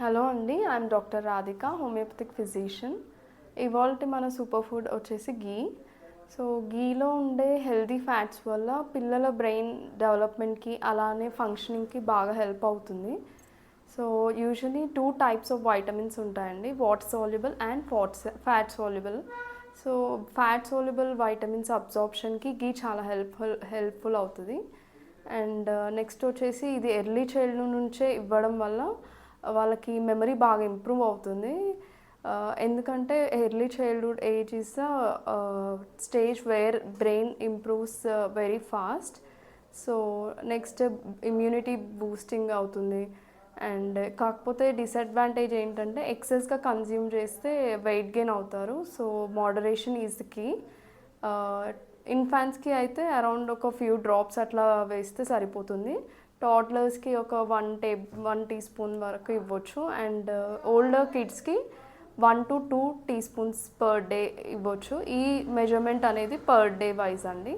Hello అండి, I'm doctor Radhika, homoeopathic physician. ఇవాల్టి మన సూపర్ ఫుడ్ వచ్చేసి గీ. సో గీలో ఉండే హెల్దీ ఫ్యాట్స్ వల్ల పిల్లల బ్రెయిన్ డెవలప్మెంట్కి అలానే ఫంక్షనింగ్కి బాగా హెల్ప్ అవుతుంది. So usually 2 types of vitamins ఉంటాయండి, water soluble and fat soluble. So fat soluble vitamins అబ్జార్ప్షన్కి గీ చాలా హెల్ప్ఫుల్ అవుతుంది. అండ్ నెక్స్ట్ వచ్చేసి ఇది ఎర్లీ చైల్డ్హుడ్ నుంచే ఇవ్వడం వల్ల వాళ్ళకి మెమరీ బాగా ఇంప్రూవ్ అవుతుంది. ఎందుకంటే early childhood age is the stage where brain improves very fast. So next immunity boosting అవుతుంది. అండ్ కాకపోతే డిసడ్వాంటేజ్ ఏంటంటే ఎక్సెస్గా కన్జ్యూమ్ చేస్తే వెయిట్ గెయిన్ అవుతారు. So moderation is the key. ఇన్ఫాంట్స్కి అయితే అరౌండ్ ఒక ఫ్యూ డ్రాప్స్ అట్లా వేస్తే సరిపోతుంది. టాడ్లర్స్కి ఒక 1 టీ స్పూన్ వరకు ఇవ్వచ్చు. అండ్ ఓల్డర్ కిడ్స్కి 1 to 2 tea spoons per day ఇవ్వచ్చు. ఈ మెజర్మెంట్ అనేది పర్ డే వైజ్ అండి.